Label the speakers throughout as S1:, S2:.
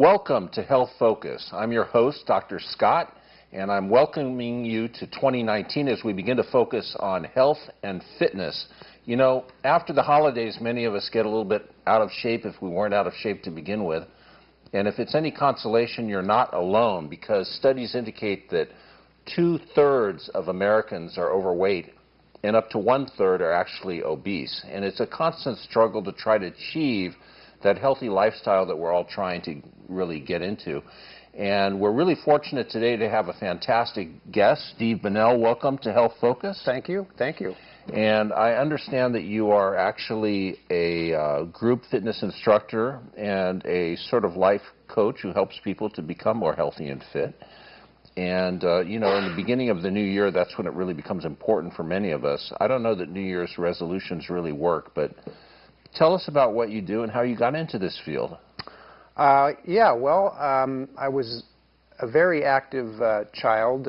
S1: Welcome to Health Focus. I'm your host, Dr. Scott, and I'm welcoming you to 2019 as we begin to focus on health and fitness. You know, after the holidays, many of us get a little bit out of shape if we weren't out of shape to begin with. And if it's any consolation, you're not alone, because studies indicate that 2/3 of Americans are overweight and up to 1/3 are actually obese. And it's a constant struggle to try to achieve that healthy lifestyle that we're all trying to really get into. And we're really fortunate today to have a fantastic guest, Steve Bonnel. Welcome to Health Focus.
S2: Thank you. Thank you.
S1: And I understand that you are actually a group fitness instructor and a sort of life coach who helps people to become more healthy and fit. And, you know, in the beginning of the new year, that's when it really becomes important for many of us. I don't know that New Year's resolutions really work, but tell us about what you do and how you got into this field.
S2: I was a very active child,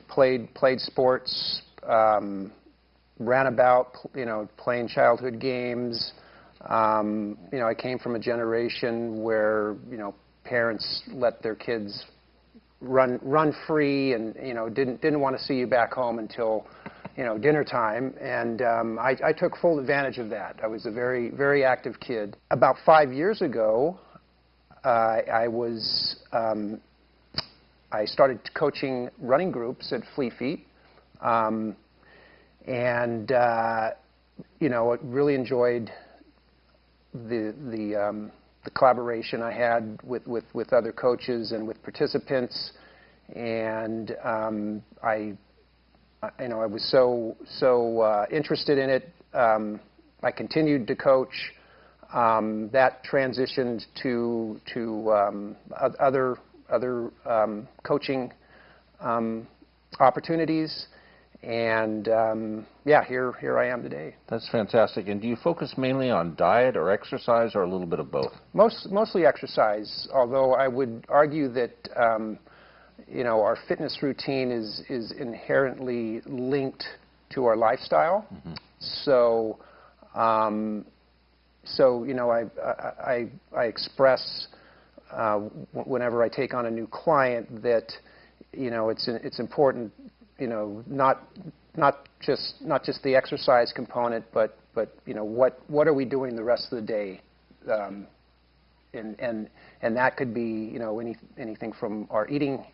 S2: played sports, ran about, playing childhood games. I came from a generation where, parents let their kids run free and, didn't want to see you back home until dinner time, and I took full advantage of that. I was a very, very active kid. About 5 years ago, I started coaching running groups at Fleet Feet, and really enjoyed the collaboration I had with other coaches and with participants, and I was so interested in it. I continued to coach. That transitioned to other coaching opportunities, and here I am today.
S1: That's fantastic. And do you focus mainly on diet or exercise, or a little bit of both?
S2: Mostly exercise. Although I would argue that our fitness routine is inherently linked to our lifestyle. Mm-hmm. So I express whenever I take on a new client that it's important, not just the exercise component, but what are we doing the rest of the day, and that could be anything from our eating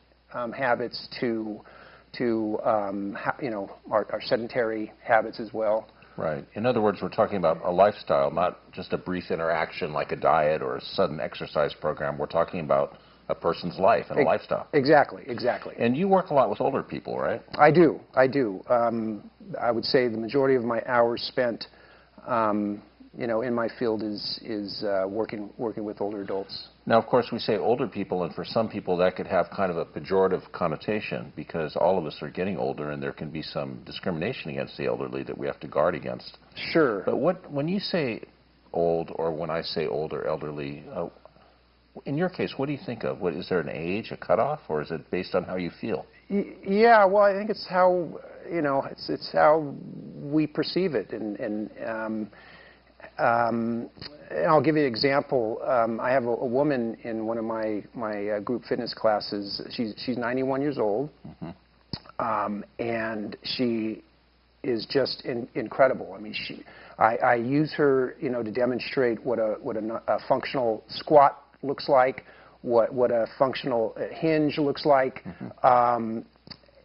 S2: habits to our sedentary habits as well.
S1: Right. In other words, we're talking about a lifestyle, not just a brief interaction like a diet or a sudden exercise program. We're talking about a person's life and a lifestyle.
S2: Exactly.
S1: And you work a lot with older people, right?
S2: I do. I would say the majority of my hours spent in my field is working with older adults.
S1: Now, of course, we say older people, and for some people that could have kind of a pejorative connotation, because all of us are getting older and there can be some discrimination against the elderly that we have to guard against.
S2: Sure.
S1: But when you say old, or when I say old or elderly, in your case, what do you think of? Is there an age, a cutoff, or is it based on how you feel?
S2: Yeah, well, I think it's how, it's how we perceive it, and I'll give you an example. I have a woman in one of my group fitness classes. She's 91 years old, mm-hmm. And she is just incredible. I mean, I use her, to demonstrate what a functional squat looks like, what a functional hinge looks like, mm-hmm.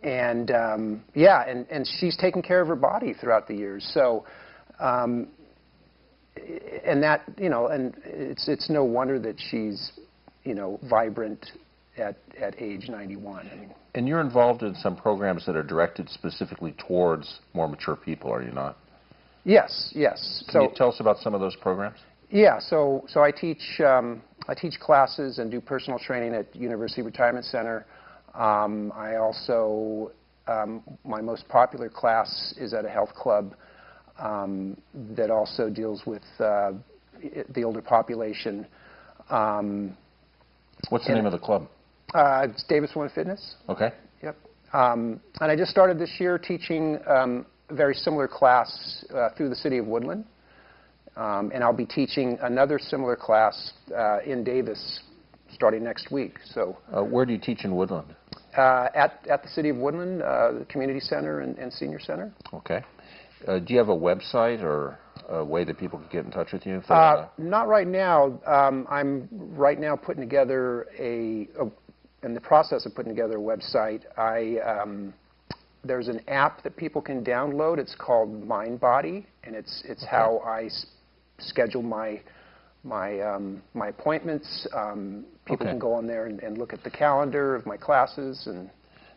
S2: And she's taken care of her body throughout the years. So. And that, and it's no wonder that she's, vibrant at age 91. I mean,
S1: and you're involved in some programs that are directed specifically towards more mature people, are you not?
S2: Yes.
S1: Can you tell us about some of those programs?
S2: Yeah. So I teach classes and do personal training at University Retirement Center. I also my most popular class is at a health club. That also deals with the older population.
S1: What's the name of the club?
S2: It's Davis One Fitness.
S1: Okay.
S2: Yep. And I just started this year teaching a very similar class through the city of Woodland. And I'll be teaching another similar class in Davis starting next week. So
S1: where do you teach in Woodland?
S2: At the City of Woodland, the Community Center and Senior Center.
S1: Okay. Do you have a website or a way that people can get in touch with you?
S2: Not right now. I'm right now putting together in the process of putting together a website. There's an app that people can download. It's called MindBody, and it's okay. How I schedule my appointments. People can go on there and look at the calendar of my classes. And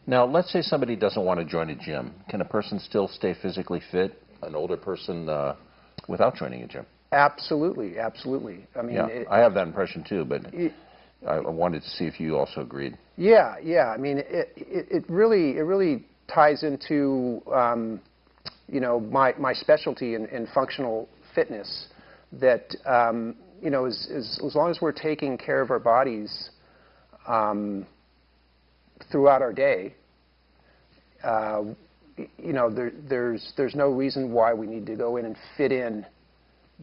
S1: now, let's say somebody doesn't want to join a gym. Can a person still stay physically fit, an older person, without joining a gym?
S2: Absolutely, absolutely. I mean,
S1: yeah, I have that impression too, but I wanted to see if you also agreed.
S2: Yeah, yeah. I mean, it really ties into you know, my specialty in functional fitness. That you know, as long as we're taking care of our bodies throughout our day, you know, there's no reason why we need to go in and fit in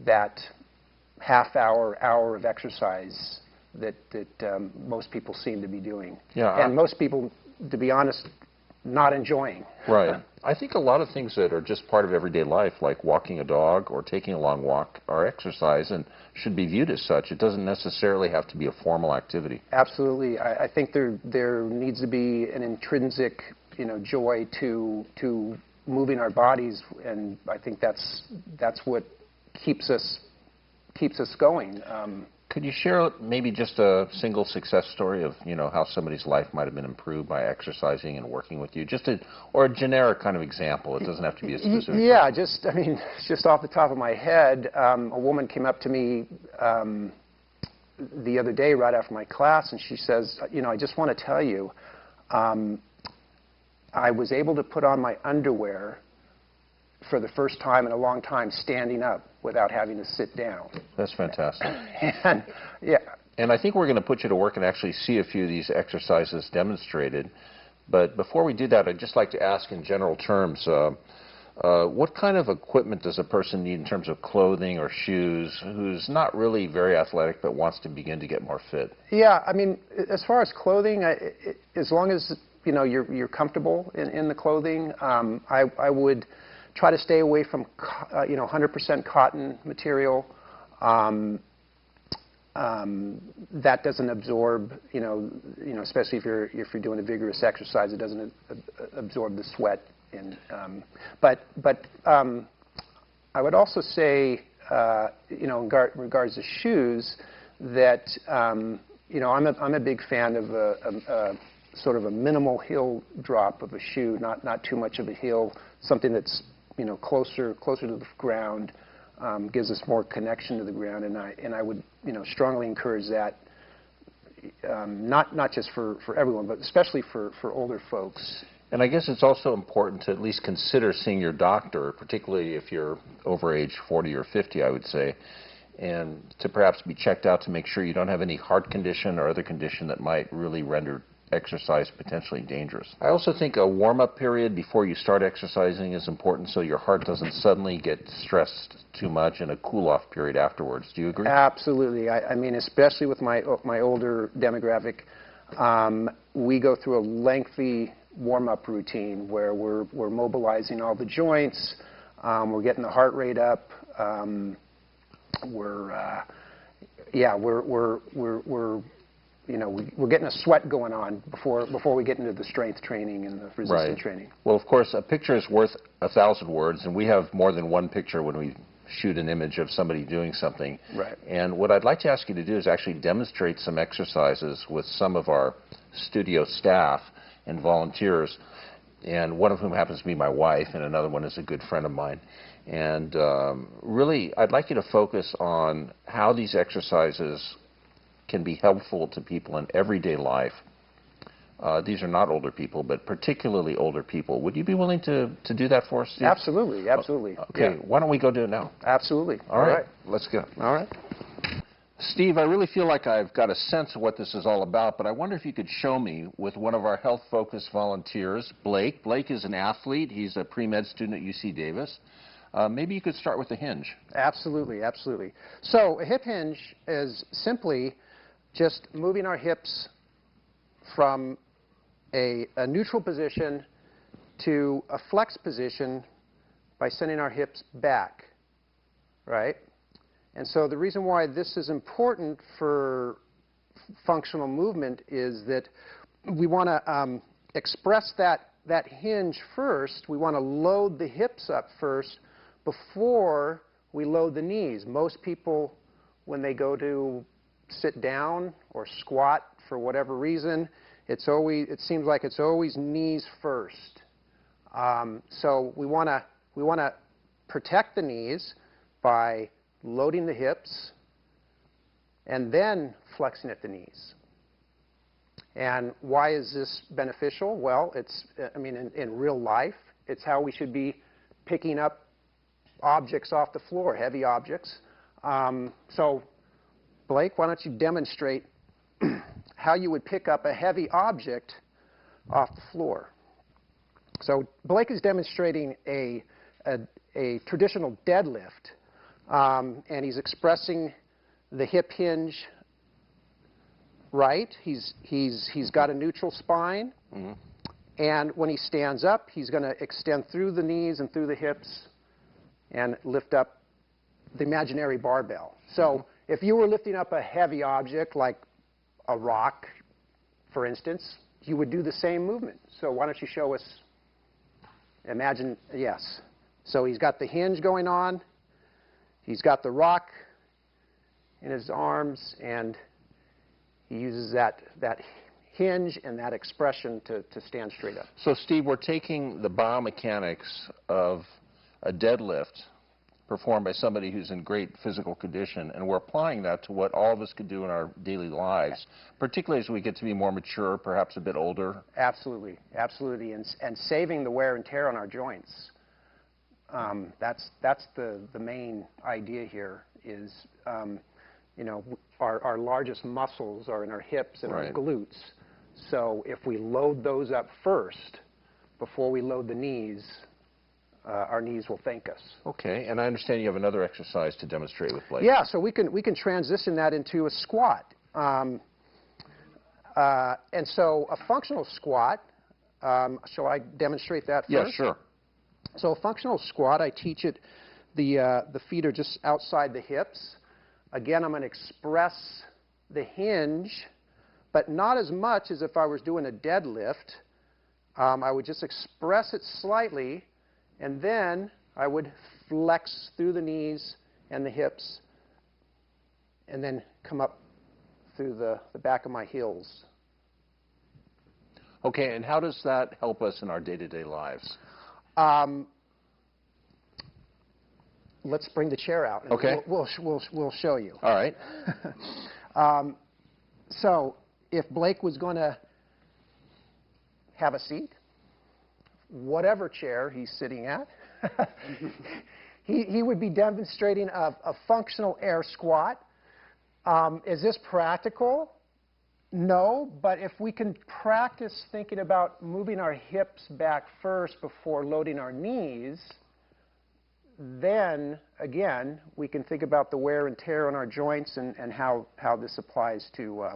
S2: that hour of exercise that most people seem to be doing.
S1: Yeah,
S2: and most people, to be honest, not enjoying.
S1: Right. I think a lot of things that are just part of everyday life, like walking a dog or taking a long walk, are exercise and should be viewed as such. It doesn't necessarily have to be a formal activity. Absolutely.
S2: I think there needs to be an intrinsic, you know, joy to moving our bodies, and I think that's what keeps us going.
S1: Could you share maybe just a single success story of, you know, how somebody's life might have been improved by exercising and working with you? Or a generic kind of example. It doesn't have to be a specific.
S2: Yeah, I mean, just off the top of my head, a woman came up to me the other day right after my class, and she says, you know, I just want to tell you, I was able to put on my underwear for the first time in a long time standing up without having to sit down.
S1: That's fantastic.
S2: And, yeah.
S1: And I think we're going to put you to work and actually see a few of these exercises demonstrated. But before we do that, I'd just like to ask in general terms, what kind of equipment does a person need in terms of clothing or shoes who's not really very athletic but wants to begin to get more fit?
S2: Yeah, I mean, as far as clothing, as long as, you know, you're comfortable in the clothing, I would try to stay away from, you know, 100% cotton material. That doesn't absorb, you know, especially if you're doing a vigorous exercise, it doesn't absorb the sweat. But I would also say, you know, in regards to shoes, that you know, I'm a big fan of a sort of a minimal heel drop of a shoe, not too much of a heel, something that's, you know, closer to the ground, gives us more connection to the ground, and I would, you know, strongly encourage that, not just for everyone, but especially for older folks.
S1: And I guess it's also important to at least consider seeing your doctor, particularly if you're over age 40 or 50, I would say, and to perhaps be checked out to make sure you don't have any heart condition or other condition that might really render exercise potentially dangerous. I also think a warm-up period before you start exercising is important so your heart doesn't suddenly get stressed too much, and a cool-off period afterwards. Do you agree?
S2: Absolutely. I mean, especially with my older demographic, we go through a lengthy warm-up routine where we're mobilizing all the joints, we're getting the heart rate up, we're you know, we're getting a sweat going on before we get into the strength training and the resistance training.
S1: Well, of course, a picture is worth 1,000 words, and we have more than one picture when we shoot an image of somebody doing something.
S2: Right.
S1: And what I'd like to ask you to do is actually demonstrate some exercises with some of our studio staff and volunteers, and one of whom happens to be my wife, and another one is a good friend of mine. And really, I'd like you to focus on how these exercises can be helpful to people in everyday life. These are not older people, but particularly older people. Would you be willing to do that for us, Steve?
S2: Absolutely, absolutely.
S1: Okay, yeah. Why don't we go do it now?
S2: Absolutely.
S1: All right, let's go.
S2: All right.
S1: Steve, I really feel like I've got a sense of what this is all about, but I wonder if you could show me with one of our health-focused volunteers, Blake. Blake is an athlete. He's a pre-med student at UC Davis. Maybe you could start with the hinge.
S2: Absolutely, absolutely. So a hip hinge is simply just moving our hips from a neutral position to a flex position by sending our hips back, right? And so the reason why this is important for functional movement is that we want to express that hinge first. We want to load the hips up first before we load the knees. Most people, when they go to sit down or squat for whatever reason, it seems like it's always knees first. So we want to protect the knees by loading the hips and then flexing at the knees. And why is this beneficial? Well, in real life, it's how we should be picking up objects off the floor, heavy objects. So, Blake, why don't you demonstrate how you would pick up a heavy object off the floor? So Blake is demonstrating a traditional deadlift, and he's expressing the hip hinge right. He's got a neutral spine, mm-hmm. And when he stands up, he's going to extend through the knees and through the hips and lift up the imaginary barbell. So mm-hmm. If you were lifting up a heavy object like a rock, for instance, you would do the same movement. So why don't you show us? Imagine, yes. So he's got the hinge going on. He's got the rock in his arms, and he uses that hinge and that expression to stand straight up.
S1: So, Steve, we're taking the biomechanics of a deadlift performed by somebody who's in great physical condition, and we're applying that to what all of us could do in our daily lives, particularly as we get to be more mature, perhaps a bit older.
S2: Absolutely, absolutely, and saving the wear and tear on our joints. That's the main idea here is, our largest muscles are in our hips and
S1: right.
S2: our glutes. So if we load those up first before we load the knees, our knees will thank us.
S1: Okay, and I understand you have another exercise to demonstrate with Blake.
S2: Yeah, so we can transition that into a squat. And so a functional squat, shall I demonstrate that first?
S1: Yeah, sure.
S2: So a functional squat, I teach it, the feet are just outside the hips. Again, I'm going to express the hinge, but not as much as if I was doing a deadlift. I would just express it slightly, and then I would flex through the knees and the hips, and then come up through the back of my heels.
S1: Okay, and how does that help us in our day-to-day lives?
S2: Let's bring the chair out, and
S1: okay.
S2: we'll show you.
S1: All right.
S2: So if Blake was going to have a seat, whatever chair he's sitting at, he would be demonstrating a functional air squat. Is this practical? No, but if we can practice thinking about moving our hips back first before loading our knees, then, again, we can think about the wear and tear on our joints and how this applies to,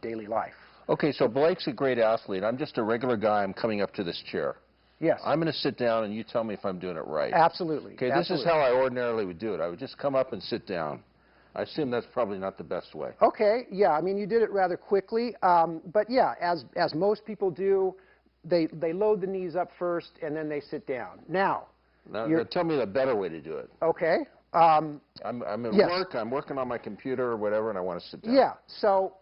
S2: daily life.
S1: Okay, so Blake's a great athlete. I'm just a regular guy. I'm coming up to this chair.
S2: Yes.
S1: I'm going to sit down, and you tell me if I'm doing it right.
S2: Absolutely.
S1: Okay,
S2: Absolutely.
S1: This is how I ordinarily would do it. I would just come up and sit down. I assume that's probably not the best way.
S2: Okay, yeah, I mean, you did it rather quickly. But, yeah, as most people do, they load the knees up first, and then they sit down. Now
S1: tell me the better way to do it.
S2: Okay.
S1: I'm at
S2: yes.
S1: work. I'm working on my computer or whatever, and I want to sit down.
S2: Yeah, so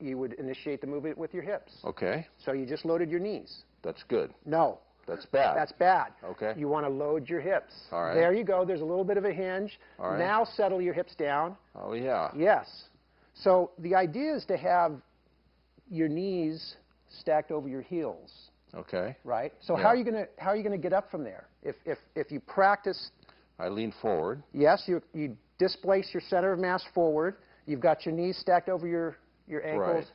S2: you would initiate the movement with your hips.
S1: Okay.
S2: So you just loaded your knees.
S1: That's good.
S2: No.
S1: That's bad.
S2: That's bad.
S1: Okay.
S2: You want to load your hips.
S1: All right.
S2: There you go. There's a little bit of a hinge.
S1: All right.
S2: Now settle your hips down.
S1: Oh, yeah.
S2: Yes. So the idea is to have your knees stacked over your heels.
S1: Okay.
S2: Right? So
S1: yeah.
S2: how are you going to get up from there? If you practice,
S1: I lean forward.
S2: Yes, you displace your center of mass forward. You've got your knees stacked over your ankles.
S1: Right.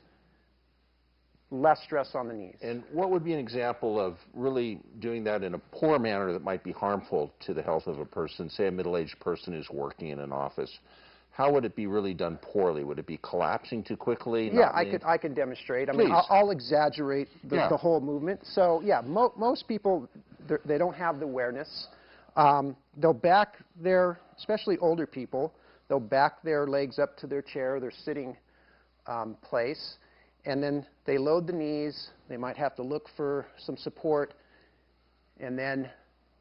S2: Less stress on the knees.
S1: And what would be an example of really doing that in a poor manner that might be harmful to the health of a person, say a middle-aged person who's working in an office? how would it be really done poorly? Would it be collapsing too quickly?
S2: Yeah, I could demonstrate. I mean,
S1: Please.
S2: I'll exaggerate
S1: Yeah.
S2: the whole movement. So yeah, most people, they don't have the awareness. They'll back their, especially older people, they'll back their legs up to their chair, their sitting place, and then they load the knees. They might have to look for some support, and then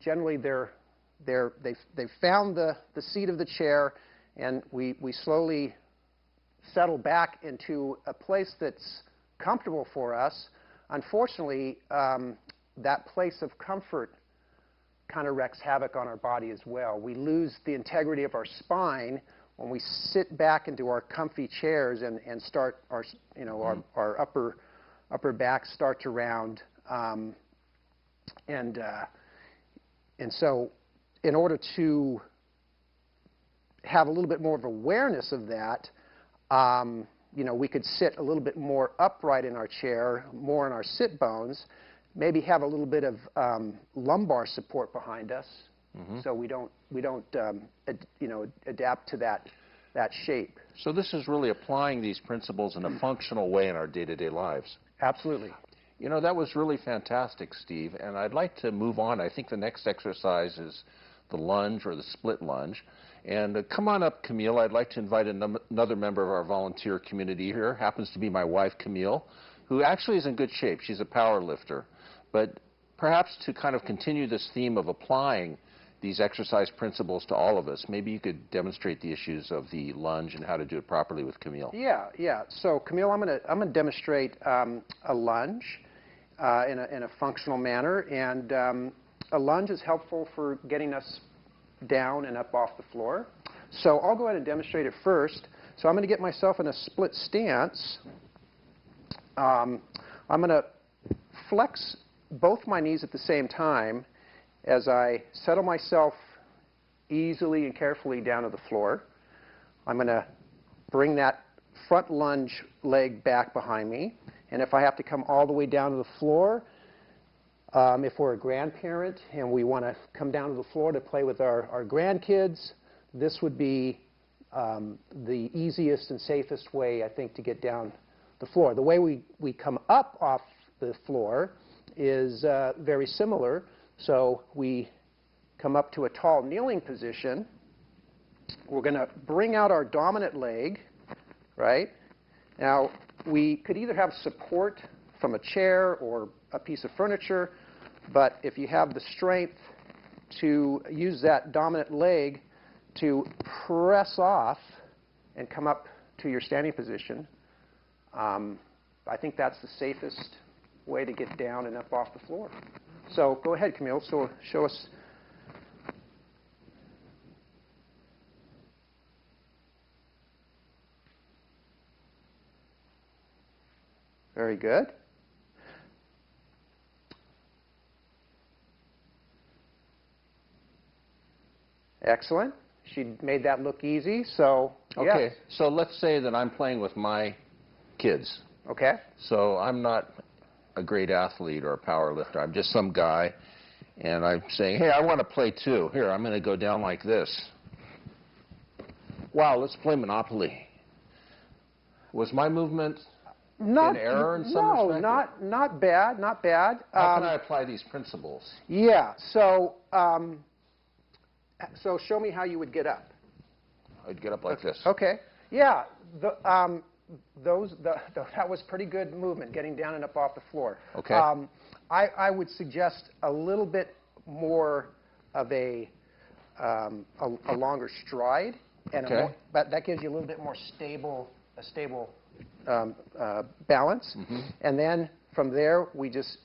S2: generally they've found the seat of the chair, and we slowly settle back into a place that's comfortable for us. Unfortunately, that place of comfort kind of wreaks havoc on our body as well. We lose the integrity of our spine when we sit back into our comfy chairs and start our, our upper back start to round, and so in order to have a little bit more of awareness of that, we could sit a little bit more upright in our chair, more in our sit bones, maybe have a little bit of lumbar support behind us, so we don't adapt to that shape.
S1: So this is really applying these principles in a functional way in our day-to-day lives.
S2: Absolutely.
S1: You know, that was really fantastic, Steve, and I'd like to move on. I think the next exercise is the lunge or the split lunge. And come on up, Camille. I'd like to invite another member of our volunteer community here. Happens to be my wife, Camille, who actually is in good shape. She's a power lifter. But perhaps to kind of continue this theme of applying these exercise principles to all of us, maybe you could demonstrate the issues of the lunge and how to do it properly with Camille.
S2: Yeah. So, Camille, I'm gonna demonstrate a lunge in a functional manner, and a lunge is helpful for getting us down and up off the floor. So I'll go ahead and demonstrate it first. So I'm going to get myself in a split stance. I'm going to flex both my knees at the same time as I settle myself easily and carefully down to the floor. I'm going to bring that front lunge leg back behind me. And if I have to come all the way down to the floor, if we're a grandparent and we want to come down to the floor to play with our grandkids, this would be the easiest and safest way, I think, to get down the floor. The way we come up off the floor is very similar. So we come up to a tall kneeling position. We're going to bring out our dominant leg, right? Now, we could either have support from a chair or a piece of furniture, but if you have the strength to use that dominant leg to press off and come up to your standing position, I think that's the safest way to get down and up off the floor. So go ahead, Camille. So show us. Very good. Excellent. She made that look easy, so
S1: Okay,
S2: yes.
S1: so let's say that I'm playing with my kids.
S2: Okay.
S1: So I'm not a great athlete or a power lifter. I'm just some guy, and I'm saying, hey, I want to play too. Here, I'm going to go down like this. Wow, let's play Monopoly. Was my movement in error in some respect?
S2: No, not bad, not bad.
S1: How can I apply these principles?
S2: Yeah, so show me how you would get up.
S1: I'd get up like this.
S2: Okay. Yeah, that was pretty good movement, getting down and up off the floor.
S1: Okay.
S2: I would suggest a little bit more of a longer stride, and
S1: Okay.
S2: but that gives you a little bit more stable balance.
S1: Mm-hmm.
S2: And then from there, we just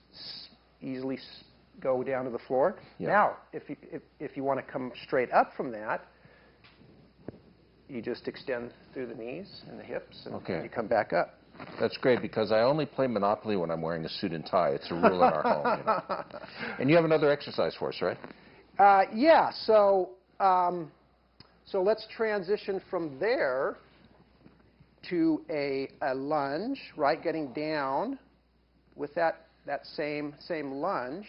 S2: easily go down to the floor.
S1: Yeah.
S2: Now, if you want to come straight up from that, you just extend through the knees and the hips, and
S1: Okay.
S2: you come back up.
S1: That's great, because I only play Monopoly when I'm wearing a suit and tie. It's a rule in our home. You know? And you have another exercise for us, right?
S2: Yeah. So let's transition from there to a lunge, right? Getting down with that same lunge.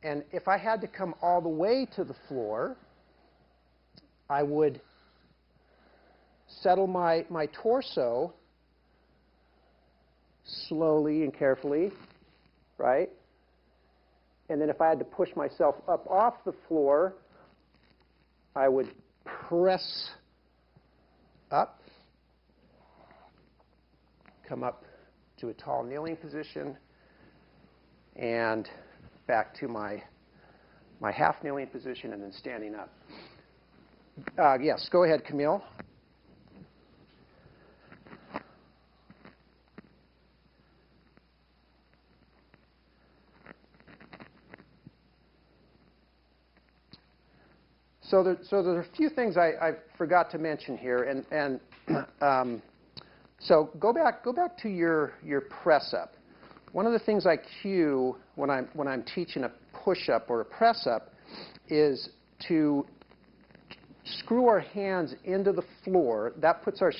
S2: And if I had to come all the way to the floor, I would settle my torso slowly and carefully, right? And then if I had to push myself up off the floor, I would press up, come up to a tall kneeling position, and back to my half kneeling position, and then standing up. Yes, go ahead, Camille. So there are a few things I forgot to mention here, and so go back to your press up. One of the things I cue when I'm teaching a push up or a press up is to screw our hands into the floor. That puts our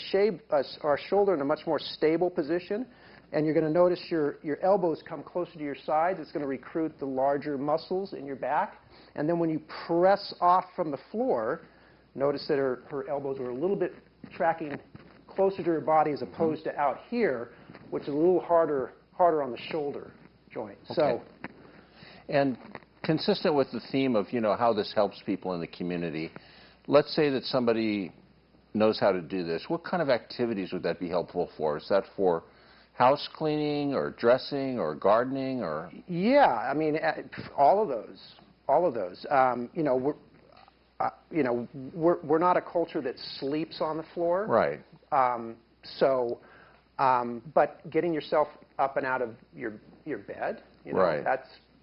S2: shoulder in a much more stable position, and you're going to notice your elbows come closer to your sides. It's going to recruit the larger muscles in your back. And then when you press off from the floor, notice that her elbows are a little bit tracking closer to her body as opposed to out here, which is a little harder on the shoulder joint.
S1: Okay.
S2: So,
S1: and consistent with the theme of, how this helps people in the community, let's say that somebody knows how to do this. What kind of activities would that be helpful for? Is that for house cleaning or dressing or gardening or?
S2: Yeah, I mean, all of those. We're not a culture that sleeps on the floor.
S1: Right.
S2: But getting yourself up and out of your bed,
S1: right.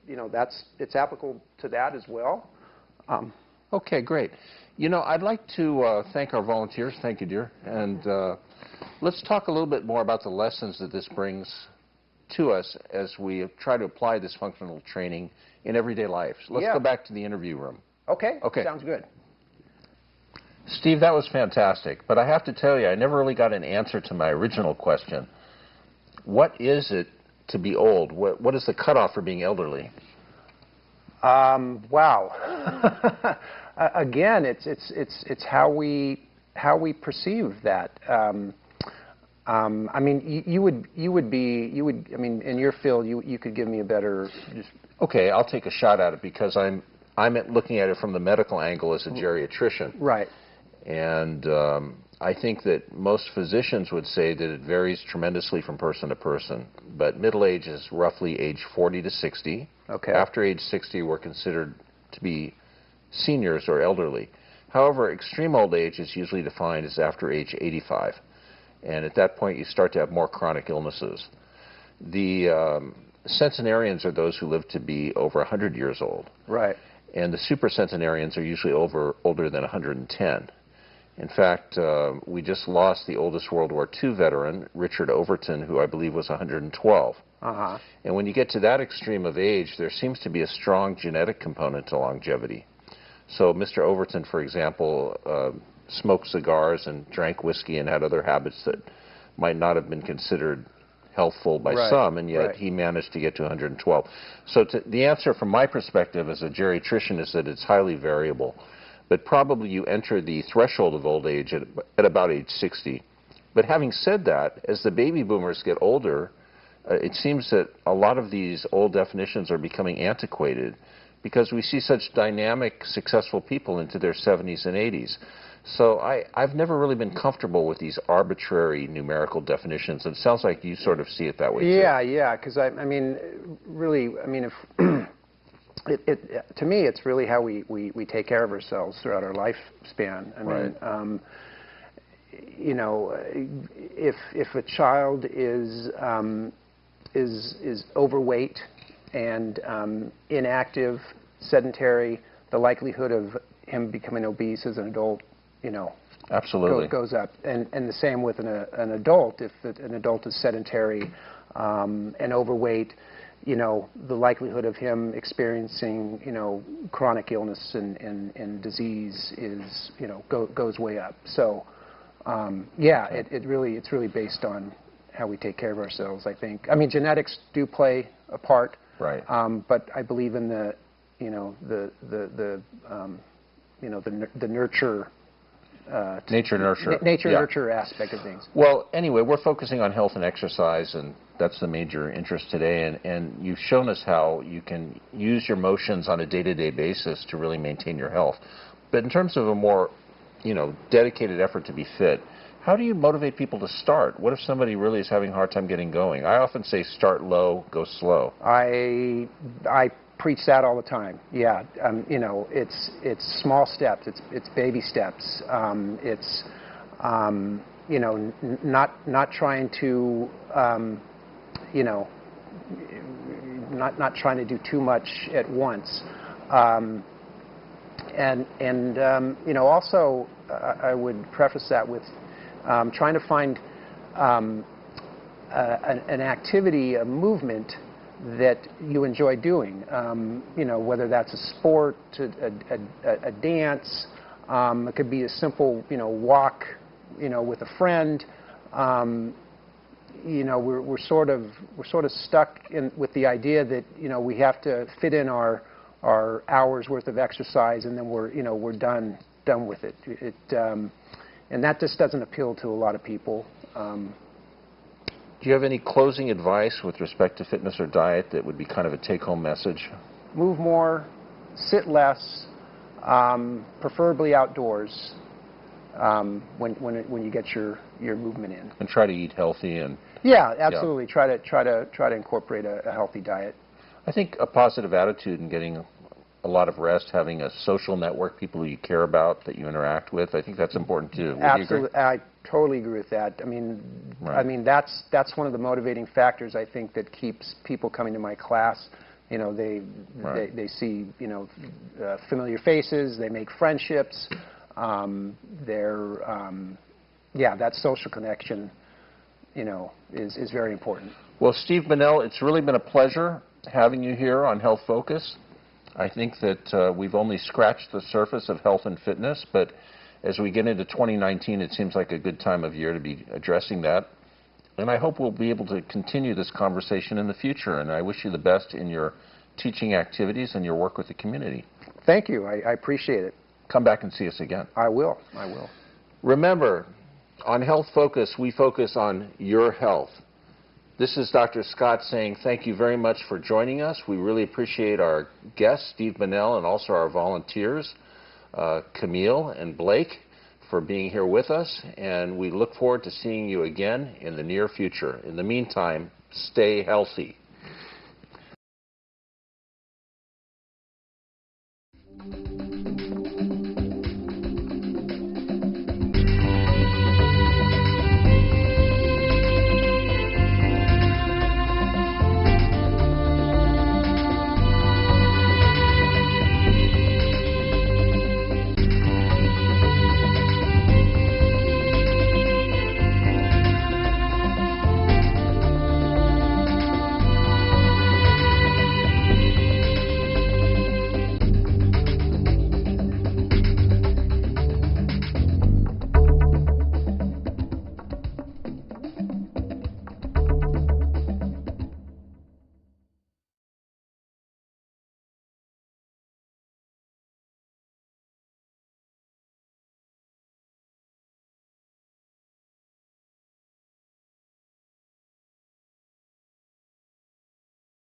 S2: It's applicable to that as well.
S1: Okay, great. I'd like to thank our volunteers. Thank you, dear. And let's talk a little bit more about the lessons that this brings to us as we try to apply this functional training in everyday life. So let's go back to the interview room.
S2: Okay, sounds good.
S1: Steve, that was fantastic. But I have to tell you, I never really got an answer to my original question. What is it to be old? What is the cutoff for being elderly?
S2: Wow. Again, it's how we perceive that. I mean, I mean, in your field, you could give me a better.
S1: Okay, I'll take a shot at it because I'm looking at it from the medical angle as a geriatrician.
S2: Right.
S1: And I think that most physicians would say that it varies tremendously from person to person. But middle age is roughly age 40 to 60.
S2: Okay.
S1: After age 60, we're considered to be seniors or elderly. However, extreme old age is usually defined as after age 85. And at that point, you start to have more chronic illnesses. The centenarians are those who live to be over 100 years old.
S2: Right.
S1: And the supercentenarians are usually older than 110. In fact, we just lost the oldest World War II veteran, Richard Overton, who I believe was 112.
S2: Uh-huh.
S1: And when you get to that extreme of age, there seems to be a strong genetic component to longevity. So Mr. Overton, for example, smoked cigars and drank whiskey and had other habits that might not have been considered healthful by some, and yet he managed to get to 112. So the answer from my perspective as a geriatrician is that it's highly variable. But probably you enter the threshold of old age at about age 60. But having said that, as the baby boomers get older, it seems that a lot of these old definitions are becoming antiquated because we see such dynamic, successful people into their 70s and 80s. So I've never really been comfortable with these arbitrary numerical definitions. It sounds like you sort of see it that way, too.
S2: Yeah, because I mean, really, I mean, if to me, it's really how we take care of ourselves throughout our lifespan. I mean, if a child is overweight and inactive, sedentary, the likelihood of him becoming obese as an adult,
S1: absolutely
S2: goes up. And the same with an adult. If an adult is sedentary and overweight, the likelihood of him experiencing, chronic illness and disease is, goes way up. So, it's really based on how we take care of ourselves, I think. I mean, genetics do play a part.
S1: Right.
S2: But I believe in the nurture
S1: nature nurture.
S2: Nature
S1: Yeah.
S2: nurture aspect of things.
S1: Well, anyway, we're focusing on health and exercise, and that's the major interest today. And you've shown us how you can use your motions on a day-to-day basis to really maintain your health. But in terms of a more, dedicated effort to be fit, how do you motivate people to start? What if somebody really is having a hard time getting going? I often say start low, go slow.
S2: I preach that all the time. Yeah, it's small steps. It's baby steps. It's not trying to not trying to do too much at once. Also I would preface that with trying to find an activity, a movement that you enjoy doing. Whether that's a sport, a dance, it could be a simple, walk, with a friend. We're sort of stuck with the idea that we have to fit in our hours worth of exercise and then we're done with it. And that just doesn't appeal to a lot of people.
S1: Do you have any closing advice with respect to fitness or diet that would be kind of a take-home message?
S2: Move more, sit less, preferably outdoors when you get your movement in.
S1: And try to eat healthy and.
S2: Yeah, absolutely. Yeah. Try to incorporate a healthy diet.
S1: I think a positive attitude and getting a lot of rest, having a social network, people who you care about, that you interact with, I think that's important too.
S2: Absolutely, I totally agree with that.
S1: Right.
S2: That's one of the motivating factors I think that keeps people coming to my class. They see familiar faces, they make friendships. That social connection, is very important.
S1: Well, Steve Bonnel, it's really been a pleasure having you here on Health Focus. I think that we've only scratched the surface of health and fitness, but as we get into 2019, it seems like a good time of year to be addressing that. And I hope we'll be able to continue this conversation in the future, and I wish you the best in your teaching activities and your work with the community.
S2: Thank you. I appreciate it.
S1: Come back and see us again.
S2: I will.
S1: Remember, on Health Focus, we focus on your health. This is Dr. Scott saying thank you very much for joining us. We really appreciate our guests, Steve Bonnel, and also our volunteers, Camille and Blake, for being here with us. And we look forward to seeing you again in the near future. In the meantime, stay healthy.